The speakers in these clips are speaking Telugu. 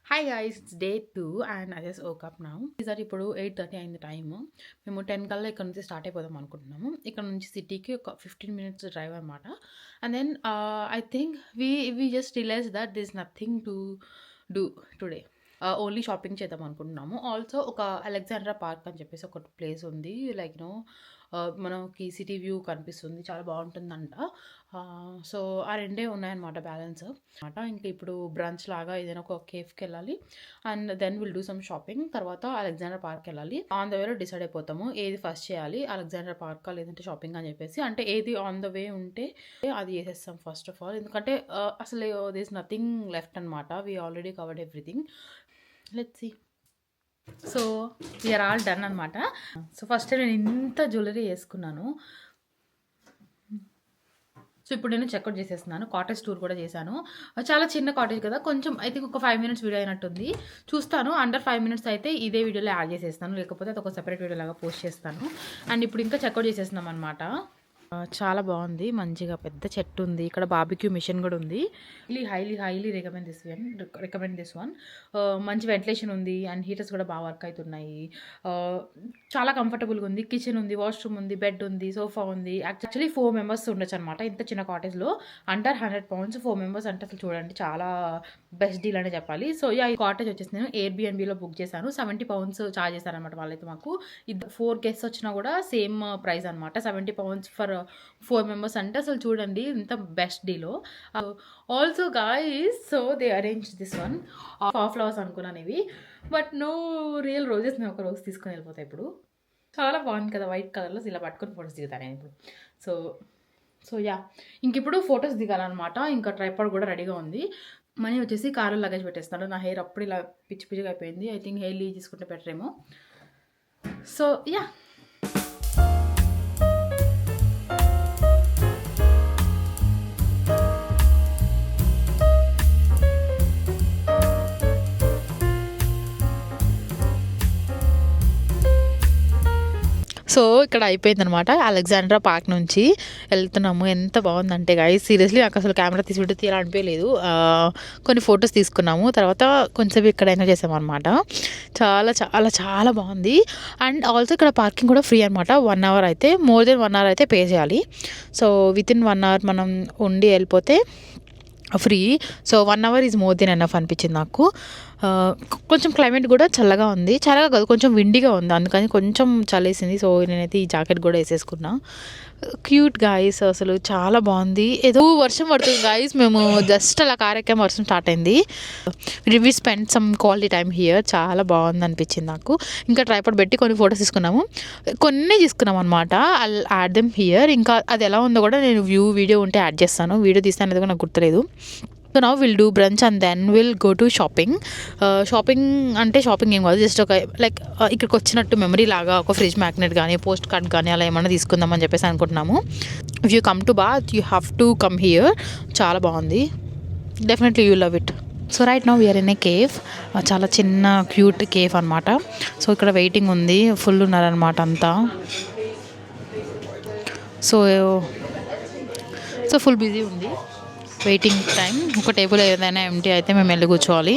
Hi guys, it's day 2 and I just woke up now. ఈసారి ఇప్పుడు 8:30 అయింది టైము. మేము 10 కల్లా ఇక్కడ నుంచి స్టార్ట్ అయిపోదాం అనుకుంటున్నాము. ఇక్కడ నుంచి సిటీకి ఒక 15 మినిట్స్ డ్రైవ్ అనమాట. And then I think we just realize that this nothing to do today. Only shopping చేద్దాం అనుకుంటున్నాము. ఆల్సో ఒక అలెగ్జాండ్రా పార్క్ అని చెప్పేసి ఒక ప్లేస్ ఉంది. లైక్ మనకి సిటీ వ్యూ కనిపిస్తుంది, చాలా బాగుంటుందంట. సో ఆ రెండే ఉన్నాయన్నమాట బ్యాలెన్స్ అనమాట. ఇంకా ఇప్పుడు బ్రంచ్ లాగా ఏదైనా ఒక కేఫ్కి వెళ్ళాలి and then will do some shopping. తర్వాత అలెగ్జాండ్రా పార్క్ వెళ్ళాలి. ఆన్ ద వేలో డిసైడ్ అయిపోతాము ఏది ఫస్ట్ చేయాలి, అలెగ్జాండ్రా పార్క్ లేదంటే షాపింగ్ అని చెప్పేసి. అంటే ఏది ఆన్ ద వే ఉంటే అది చేసేస్తాం ఫస్ట్ ఆఫ్ ఆల్. ఎందుకంటే అసలు దిస్ నథింగ్ లెఫ్ట్ అనమాట. We already covered everything. Let's see. So we're all done అనమాట. సో ఫస్ట్ నేను ఇంత జ్యువెలరీ వేసుకున్నాను. సో ఇప్పుడు నేను చెక్అవుట్ చేసేస్తున్నాను. కాటేజ్ టూర్ కూడా చేశాను. చాలా చిన్న కాటేజ్ కదా, కొంచెం ఐ థింక్ ఒక 5 మినిట్స్ వీడియో అయినట్టుంది. చూస్తాను. అండర్ 5 మినిట్స్ అయితే ఇదే వీడియోలో యాడ్ చేసేస్తాను, లేకపోతే అది ఒక సెపరేట్ వీడియో లాగా పోస్ట్ చేస్తాను. అండ్ ఇప్పుడు ఇంకా చెక్అవుట్ చేసేస్తున్నాం అనమాట. చాలా బాగుంది, మంచిగా పెద్ద చెట్టు ఉంది. ఇక్కడ బార్బిక్యూ మిషన్ కూడా ఉంది. Highly recommend this one. మంచి వెంటిలేషన్ ఉంది అండ్ హీటర్స్ కూడా బాగా వర్క్ అవుతున్నాయి. చాలా కంఫర్టబుల్గా ఉంది. కిచెన్ ఉంది, వాష్రూమ్ ఉంది, బెడ్ ఉంది, సోఫా ఉంది. యాక్చువల్లీ 4 మెంబర్స్ ఉండొచ్చు అనమాట ఇంత చిన్న కాటేజ్లో. అండర్ 100 pounds 4 మెంబర్స్ అంటే అసలు చూడండి చాలా బెస్ట్ డీల్ అనే చెప్పాలి. సో ఈ కాటేజ్ వచ్చేసి నేను ఎయిర్బిఎన్బిలో బుక్ చేశాను. 70 pounds ఛార్జ్ చేశారనమాట వాళ్ళైతే. మాకు 4 guests వచ్చినా కూడా సేమ్ ప్రైస్ అనమాట. 70 pounds ఫర్ 4 మెంబర్స్ అంటే అసలు చూడండి ఇంత బెస్ట్ డీలో. Also guys, so they arrange this one. Flowers అనుకున్నాను ఇవి, బట్ నో రియల్ రోజెస్. నేను ఒక రోజు తీసుకొని వెళ్ళిపోతాయి. ఇప్పుడు చాలా బాగుంది కదా వైట్ కలర్లో. ఇలా పట్టుకొని ఫొటోస్ దిగుతాను నేను ఇప్పుడు. సో యా, ఇంక ఇప్పుడు ఫొటోస్ దిగాలన్నమాట. ఇంకా ట్రైపాడ్ కూడా రెడీగా ఉంది. మనీ వచ్చేసి కారులో లగేజ్ పెట్టేస్తాడు. నా హెయిర్ అప్పుడు ఇలా పిచ్చిగా అయిపోయింది. ఐ థింక్ హెయిర్ లీవ్ తీసుకుంటే బెటర్ ఏమో. సో యా, సో ఇక్కడ అయిపోయిందనమాట. అలెగ్జాండ్రా పార్క్ నుంచి వెళ్తున్నాము. ఎంత బాగుందంటే గైస్, సీరియస్లీ నాకు అసలు కెమెరా తీయాలని అనిపించలేదు. కొన్ని ఫొటోస్ తీసుకున్నాము, తర్వాత కొంచెం ఇక్కడ ఎంజాయ్ చేసామన్నమాట. చాలా చాలా చాలా బాగుంది. అండ్ ఆల్సో ఇక్కడ పార్కింగ్ కూడా ఫ్రీ అనమాట. 1 hour అయితే, మోర్ దెన్ 1 hour అయితే పే చేయాలి. సో వితిన్ 1 hour మనం ఉండి వెళ్ళిపోతే free. So 1 hour is more than enough అనిపించింది నాకు. కొంచెం క్లైమేట్ కూడా చల్లగా ఉంది. చల్లగా కాదు, కొంచెం విండిగా ఉంది, అందుకని కొంచెం చల్లేసింది. సో నేనైతే ఈ జాకెట్ కూడా వేసేసుకున్నా. క్యూట్ గాయస్, అసలు చాలా బాగుంది. ఏదో వర్షం పడుతుంది గాయస్. మేము జస్ట్ అలా కార్ ఎక్కాము, వర్షం స్టార్ట్ అయింది. We spend some quality time here. చాలా బాగుంది అనిపించింది నాకు. ఇంకా ట్రైపాడ్ పెట్టి కొన్ని ఫొటోస్ తీసుకున్నాము. కొన్ని తీసుకున్నాం అనమాట. I add them here. ఇంకా అది ఎలా ఉందో కూడా నేను వీడియో ఉంటే యాడ్ చేస్తాను. వీడియో తీస్తాను అనేది కూడా నాకు గుర్తులేదు. So now will do brunch and then will go to shopping. Shopping అంటే షాపింగ్ ఏం కాదు, జస్ట్ ఒక లైక్ ఇక్కడికి వచ్చినట్టు మెమరీ లాగా ఒక ఫ్రిడ్జ్ మ్యాగ్నెట్ కానీ పోస్ట్ కార్డ్ కానీ అలా ఏమైనా తీసుకుందామని చెప్పేసి అనుకుంటున్నాము. If you come to Bath you have to come here. చాలా బాగుంది, definitely you love it. So right now we're in a cave. చాలా చిన్న క్యూట్ కేవ్ అనమాట. సో ఇక్కడ వెయిటింగ్ ఉంది, ఫుల్ ఉన్నారనమాట అంతా. సో ఫుల్ బిజీ ఉంది, వెయిటింగ్ టైం. ఒక టేబుల్ ఏదైనా ఎంటీ అయితే మేము వెళ్ళి కూర్చోవాలి.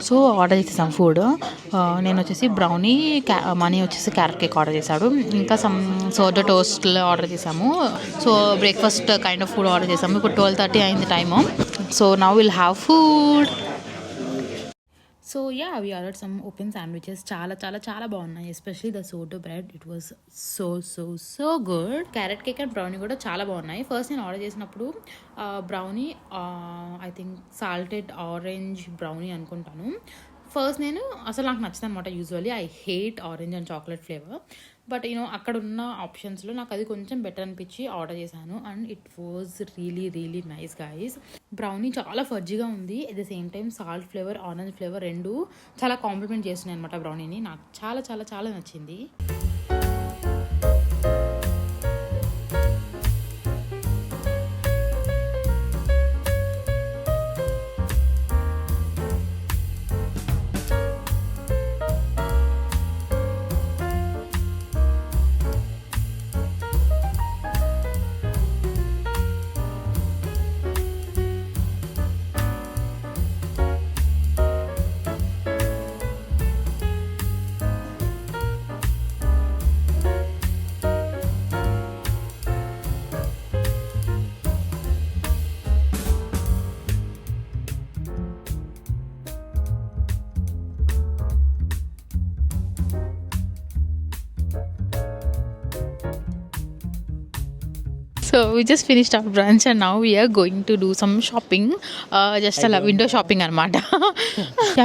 సో ఆర్డర్ చేసేసాం ఫుడ్. నేను వచ్చేసి బ్రౌనీ, మనీ వచ్చేసి క్యారెట్ కేక్ ఆర్డర్ చేశాడు. ఇంకా సమ్ సోజో టోస్ట్లు ఆర్డర్ చేసాము. So breakfast kind of food order చేసాము. ఇప్పుడు 12:30 అయింది time. So now will have food. So yeah, we ordered some open sandwiches. చాలా చాలా చాలా బాగున్నాయి. Especially the Soto bread, it was so good. Carrot cake and brownie కూడా చాలా బాగున్నాయి. ఫస్ట్ నేను ఆర్డర్ చేసినప్పుడు brownie, I think salted orange brownie అనుకుంటాను. ఫస్ట్ నేను అసలు నాకు నచ్చింది అనమాట. Usually I hate orange and chocolate flavour, but అక్కడ ఉన్న ఆప్షన్స్లో నాకు అది కొంచెం బెటర్ అనిపించి ఆర్డర్ చేశాను. And it was really nice guys. Brownie చాలా ఫజ్జీగా ఉంది, at the same time salt flavour, orange flavour రెండు చాలా కాంప్లిమెంట్ చేస్తున్నాయి అనమాట బ్రౌనీని. నాకు చాలా చాలా చాలా నచ్చింది. So we just finished our brunch and now we are going to do some shopping, just అలా విండో షాపింగ్ అనమాట.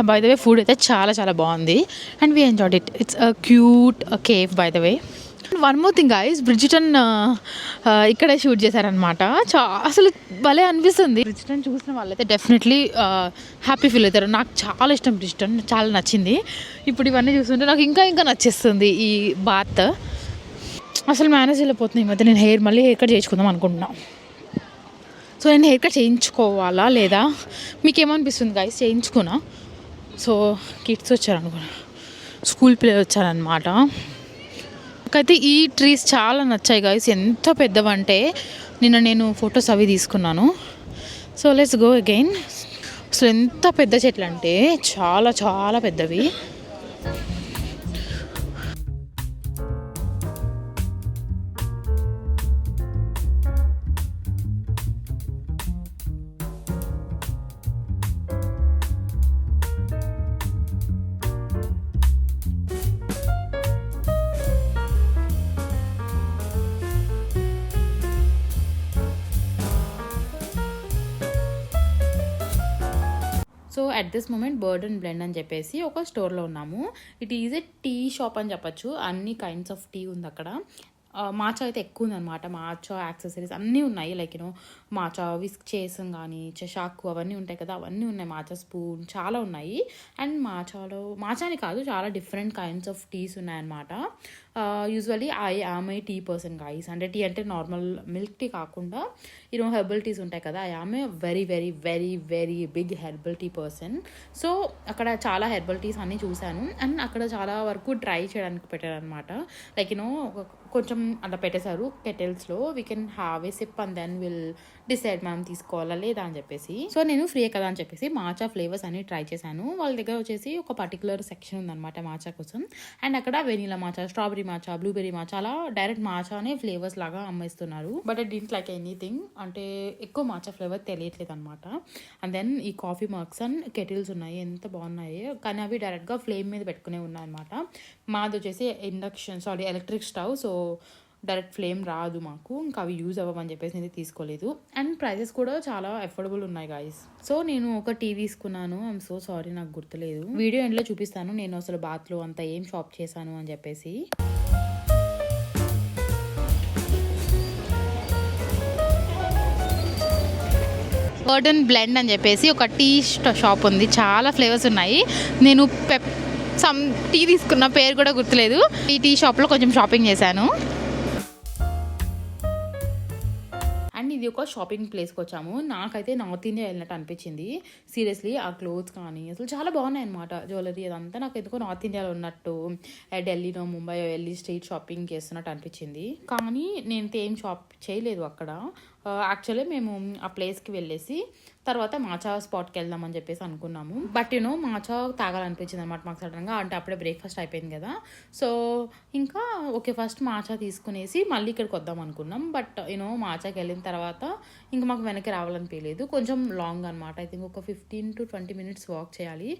బై ద వే ఫుడ్ అయితే చాలా చాలా బాగుంది and we enjoyed it. It's a cute cave by the way. One more thing guys, Bridgerton ఇక్కడే షూట్ చేశారనమాట. అసలు భలే అనిపిస్తుంది. బ్రిడ్జిటన్ చూసిన వాళ్ళైతే డెఫినెట్లీ హ్యాపీ ఫీల్ అవుతారు. నాకు చాలా ఇష్టం బ్రిడ్జిటన్, చాలా నచ్చింది. ఇప్పుడు ఇవన్నీ చూస్తుంటే నాకు ఇంకా ఇంకా నచ్చేస్తుంది ఈ బాత్. అసలు మేనేజ్ వెళ్ళిపోతుంది ఈ మధ్య. నేను మళ్ళీ హెయిర్ కట్ చేయించుకుందాం అనుకుంటున్నా. సో నేను హెయిర్ కట్ చేయించుకోవాలా లేదా, మీకేమనిపిస్తుంది గైస్? చేయించుకున్నా. సో కిడ్స్ వచ్చారనుకున్నా, స్కూల్ పిల్లలు వచ్చారనమాట. నాకైతే ఈ ట్రీస్ చాలా నచ్చాయి గైస్. ఎంత పెద్దవంటే నిన్న నేను ఫొటోస్ అవి తీసుకున్నాను. So let's go again. అసలు ఎంత పెద్ద చెట్లు అంటే చాలా చాలా పెద్దవి. So at this moment Bird and Blend అని చెప్పేసి ఒక స్టోర్లో ఉన్నాము. It is a tea shop అని చెప్పచ్చు. అన్ని కైండ్స్ ఆఫ్ టీ ఉంది అక్కడ. మాచా అయితే ఎక్కువ ఉందన్నమాట. మాచా యాక్సెసరీస్ అన్నీ ఉన్నాయి. లైక్ యూనో మాచా విస్క్ చేసం కానీ చషాకు అవన్నీ ఉంటాయి కదా, అవన్నీ ఉన్నాయి. మాచా స్పూన్ చాలా ఉన్నాయి. అండ్ మాచాని కాదు, చాలా డిఫరెంట్ కైండ్స్ ఆఫ్ టీస్ ఉన్నాయన్నమాట. Usually I am a tea person guys. అంటే టీ అంటే నార్మల్ మిల్క్ టీ కాకుండా యూనో హెర్బల్ టీస్ ఉంటాయి కదా, I am a very very very very big herbal tea person. So అక్కడ చాలా హెర్బల్ టీస్ అన్నీ చూశాను. అండ్ అక్కడ చాలా వరకు ట్రై చేయడానికి పెట్టారనమాట. లైక్ యూనో కొంచెం అలా పెట్టేశారు కెటిల్స్లో. We can have a sip and then will decide మనం తీసుకోవాలా లేదా అని చెప్పేసి. సో నేను ఫ్రీ కదా అని చెప్పేసి మాచా ఫ్లేవర్స్ అన్ని ట్రై చేశాను. వాళ్ళ దగ్గర వచ్చేసి ఒక పర్టికులర్ సెక్షన్ ఉందన్నమాట మాచా కోసం. అండ్ అక్కడ vanilla matcha, strawberry matcha, blueberry matcha, అలా డైరెక్ట్ మాచానే ఫ్లేవర్స్ లాగా అమ్మేస్తున్నారు. But I didn't like anything. అంటే ఎక్కువ మాచా ఫ్లేవర్ తెలియట్లేదు అనమాట. అండ్ దెన్ ఈ కాఫీ మగ్స్ అండ్ కెటిల్స్ ఉన్నాయి, ఎంత బాగున్నాయి. కానీ అవి డైరెక్ట్గా ఫ్లేమ్ మీద పెట్టుకునే ఉన్నాయి అనమాట. మాది వచ్చేసి electric stove. So direct flame రాదు మాకు, ఇంకా అవి యూజ్ అవ్వమని చెప్పేసి నేను తీసుకోలేదు. అండ్ ప్రైసెస్ కూడా చాలా అఫోర్డబుల్ ఉన్నాయి గైస్. సో నేను ఒక టీ తీసుకున్నాను. ఐఎమ్ సో సారీ, నాకు గుర్తులేదు. వీడియో ఎండ్లో చూపిస్తాను నేను అసలు బాత్లో అంతా ఏం షాప్ చేశాను అని చెప్పేసి. బర్డ్ అండ్ బ్లెండ్ అని చెప్పేసి ఒక టీ షాప్ ఉంది. చాలా ఫ్లేవర్స్ ఉన్నాయి. నేను టీ తీసుకున్న పేరు కూడా గుర్తులేదు. ఈ టీ షాప్లో కొంచెం షాపింగ్ చేశాను. అండ్ ఇది ఒక షాపింగ్ ప్లేస్కి వచ్చాము. నాకైతే నార్త్ ఇండియా వెళ్ళినట్టు అనిపించింది. సీరియస్లీ ఆ క్లోత్స్ కానీ అసలు చాలా బాగున్నాయి అనమాట. జ్యువెలరీ అదంతా నాకు ఎందుకో నార్త్ ఇండియాలో ఉన్నట్టు, ఢిల్లీలో ముంబై వెళ్ళి స్ట్రీట్ షాపింగ్ చేస్తున్నట్టు అనిపించింది. కానీ నేను ఏం షాప్ చేయలేదు అక్కడ. యాక్చువల్లీ మేము ఆ ప్లేస్కి వెళ్ళేసి తర్వాత మాచా స్పాట్కి వెళ్దామని చెప్పేసి అనుకున్నాము. బట్ యూనో మాచా తాగాలనిపించింది అనమాట మాకు సడన్గా. అంటే అప్పుడే బ్రేక్ఫాస్ట్ అయిపోయింది కదా. సో ఇంకా ఓకే ఫస్ట్ మాచా తీసుకునేసి మళ్ళీ ఇక్కడికి వద్దాం అనుకున్నాం. బట్ యూనో మాచాకి వెళ్ళిన తర్వాత ఇంకా మాకు వెనక్కి రావాలనిపించలేదు. కొంచెం లాంగ్ అనమాట. ఐ థింక్ ఒక 15 to 20 minutes వాక్ చేయాలి.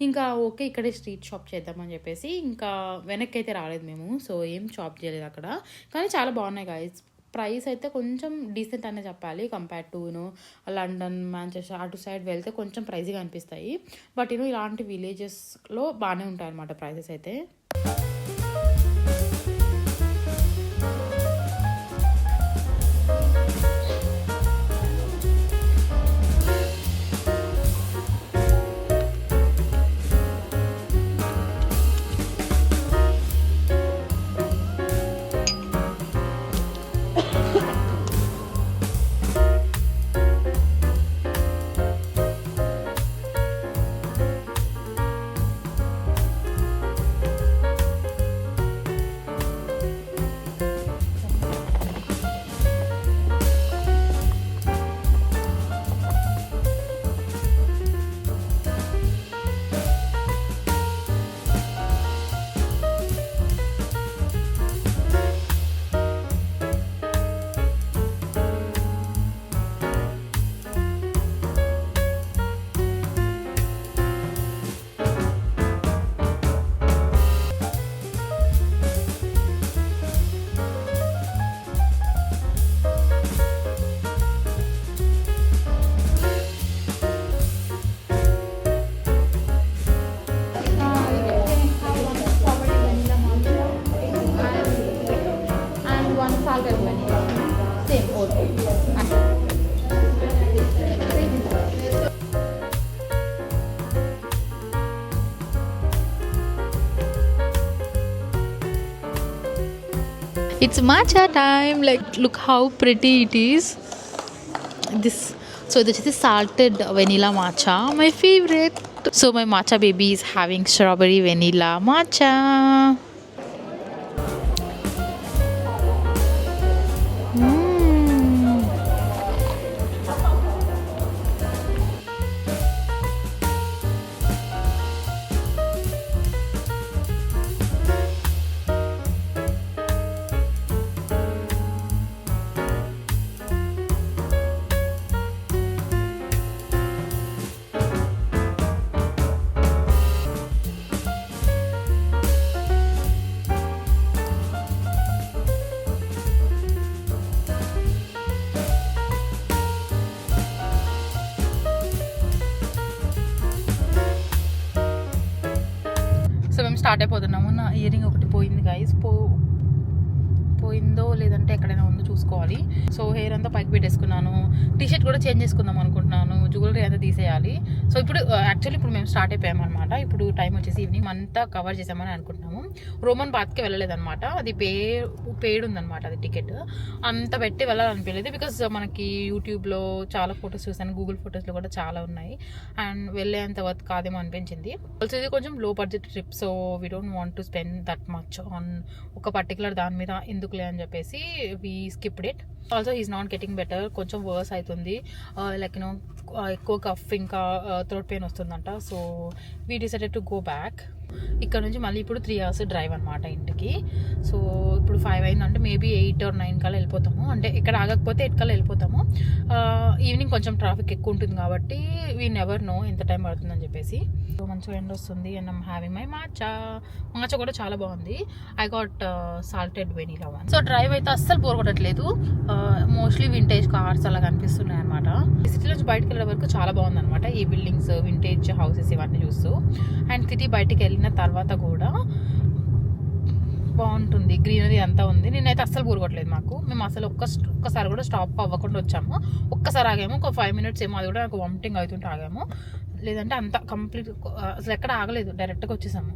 ఇంకా ఓకే ఇక్కడే స్ట్రీట్ షాప్ చేద్దామని చెప్పేసి ఇంకా వెనక్కి అయితే రాలేదు మేము. సో ఏం షాప్ చేయలేదు అక్కడ. కానీ చాలా బాగున్నాయి గైస్. ప్రైస్ అయితే కొంచెం డీసెంట్ అనే చెప్పాలి. Compare to you know London, Manchester అటు సైడ్ వెళ్తే కొంచెం ప్రైజ్గా అనిపిస్తాయి. బట్ యూనో ఇలాంటి విలేజెస్లో బాగానే ఉంటాయి అన్నమాట ప్రైసెస్ అయితే. It's matcha time. Like, look how pretty it is. This, so this is salted vanilla matcha, my favorite. So my matcha baby is having strawberry vanilla matcha. So మేము స్టార్ట్ అయిపోతున్నాము. నా ఇయరింగ్ ఒకటి పోయింది గైస్. పోయిందో లేదంటే ఎక్కడైనా ఉందో చూసుకోవాలి. సో హెయిర్ అంతా పైకి పెట్టేసుకున్నాను. టీషర్ట్ కూడా చేంజ్ చేసుకుందాం అనుకుంటున్నాను. జ్యువెలరీ అంతా తీసేయాలి. సో ఇప్పుడు యాక్చువల్లీ ఇప్పుడు మేము స్టార్ట్ అయిపోయాము అనమాట. ఇప్పుడు టైం వచ్చేసి ఈవినింగ్ అంతా కవర్ చేసామని అనుకుంటున్నాము. రోమన్ బాత్కి వెళ్ళలేదన్నమాట. అది పేడ్ ఉందన్నమాట. అది టికెట్ అంత పెట్టి వెళ్ళాలనిపించలేదు. బికాస్ మనకి యూట్యూబ్లో చాలా ఫొటోస్ చూసాను, గూగుల్ ఫొటోస్లో కూడా చాలా ఉన్నాయి. అండ్ వెళ్ళేంత వర్త్ కాదేమో అనిపించింది. ఆల్సో ఇది కొంచెం లో budget trip. So we don't want to spend that much on ఒక పర్టికులర్ దాని మీద ఎందుకులే అని చెప్పేసి we skipped it. Also is not getting better. కొంచెం వర్స్ అవుతుంది. లైక్ యూనో ఎక్కువ కఫ్ ఇంకా థ్రోట్ పెయిన్ వస్తుందంట. So we decided to go back. ఇక్కడ నుంచి మళ్ళీ ఇప్పుడు 3 hours డ్రైవ్ అనమాట ఇంటికి. సో ఇప్పుడు 5 అయిందంటే మేబీ 8 or 9 కల్లా వెళ్ళిపోతాము. అంటే ఇక్కడ ఆగకపోతే 8 కల్లా వెళ్ళిపోతాము. ఈవినింగ్ కొంచెం ట్రాఫిక్ ఎక్కువ ఉంటుంది కాబట్టి వీ నెవర్ నో ఎంత టైం పడుతుందని చెప్పేసి. సో మంచిగా ఎండ్ వస్తుంది. And I'm having my matcha కూడా చాలా బాగుంది. I got salted vanilla one. So drive అయితే అస్సలు బోర్ కొట్టట్లేదు. మోస్ట్లీ వింటేజ్ కార్స్ అలా కనిపిస్తున్నాయి అనమాట. సిటీ నుంచి బయటకు వెళ్ళే వరకు చాలా బాగుంది అనమాట. ఈ బిల్డింగ్స్, వింటేజ్ హౌసెస్ ఇవన్నీ చూస్తూ. అండ్ సిటీ బయటికి వెళ్ళిన తర్వాత కూడా బాగుంటుంది. గ్రీనరీ అంతా ఉంది. నేనైతే అస్సలు బోర్ కొట్టలేదు మాకు. మేము అసలు ఒక్కసారి కూడా స్టాప్ అవ్వకుండా వచ్చాము. ఒక్కసారి ఆగాము, ఒక 5 minutes ఏమో. అది కూడా నాకు వామిటింగ్ అవుతుంటే ఆగాము. లేదంటే అంత కంప్లీట్ అసలు ఎక్కడ ఆగలేదు, డైరెక్ట్గా వచ్చేసాము.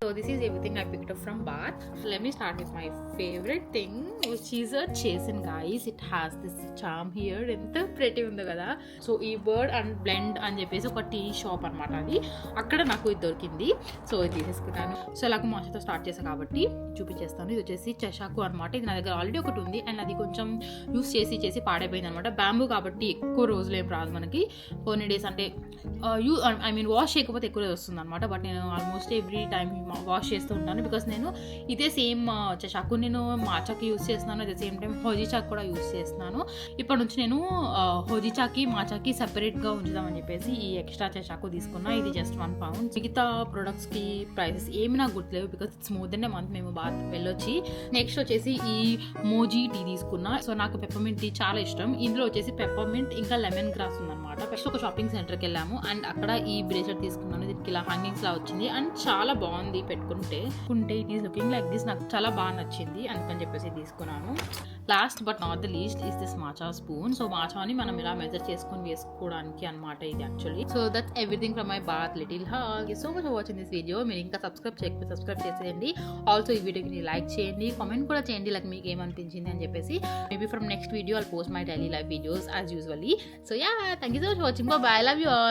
So this is everything I picked up from Bath. Let me start with my favorite thing, which is a chasen, guys. It has this charm here. ఎంత pretty ఉంది కదా. సో ఈ బర్డ్ అండ్ బ్లెండ్ అని చెప్పేసి ఒక టీ షాప్ అనమాట. అది అక్కడ నాకు ఇది దొరికింది. సో ఇది తీసేసుకున్నాను. సో ఇలాగ మాచతో స్టార్ట్ చేసాను కాబట్టి చూపించేస్తాను. ఇది వచ్చేసి చెషాకు అనమాట. ఇది నా దగ్గర ఆల్రెడీ ఒకటి ఉంది. అండ్ అది కొంచెం యూస్ చేసి పాడైపోయింది అనమాట. బ్యాంబూ కాబట్టి ఎక్కువ రోజులు ఏం రాదు మనకి. కొన్ని డేస్ అంటే వాష్ చేయకపోతే ఎక్కువ రోజు వస్తుంది అనమాట. బట్ నేను ఆల్మోస్ట్ ఎవ్రీ టైం వాష్ చేస్తూ ఉంటాను. బికాస్ నేను ఇదే సేమ్ చాకు నేను మాచాకి యూస్ చేస్తున్నాను. At the same time హోజీ chalk కూడా యూస్ చేస్తున్నాను. ఇప్పటి నుంచి నేను హోజీ చాకి మాచాకి సెపరేట్గా ఉంచుదామని చెప్పేసి ఈ ఎక్స్ట్రా చాకు తీసుకున్నా. ఇది జస్ట్ 1 pound. మిగతా ప్రొడక్ట్స్కి ప్రైసెస్ ఏమి నాకు గుర్తులేవు. Because it's more than a month మేము బాత్ వెళ్ళొచ్చి. నెక్స్ట్ వచ్చేసి ఈ మోజీ టీ తీసుకున్నా. సో నాకు పెప్పర్మెంట్ టీ చాలా ఇష్టం. ఇందులో వచ్చేసి పెప్పర్మెంట్ ఇంకా లెమన్ గ్రాస్ ఉందన్నమాట. ఫస్ట్ ఒక షాపింగ్ సెంటర్కి వెళ్ళాము. అండ్ అక్కడ ఈ బ్రేస్లెట్ తీసుకున్నాను. దీనికి ఇలా హ్యాంగింగ్స్ లా వచ్చింది. అండ్ చాలా బాగుంది పెట్టుకుంటే. It is looking like this. నాకు చాలా బాగా నచ్చింది అందుకని చెప్పేసి తీసుకున్నాను. Last but not the least is this matcha spoon. So మాచాని మనం ఇలా మెజర్ చేసుకొని వేసుకోవడానికి అనమాట ఇది actually. So that's everything from my Bath little haul. So much watching this video. మీరు ఇంకా సబ్స్క్రైబ్ చేసేయండి. ఆల్సో ఈ వీడియోకి లైక్ చేయండి, కామెంట్ కూడా చేయండి లైక్ మీకు ఏమనిపించింది అని చెప్పేసి. Maybe from next video I'll post my daily life videos as usually. So yeah, thank you so much watching. By, love you all.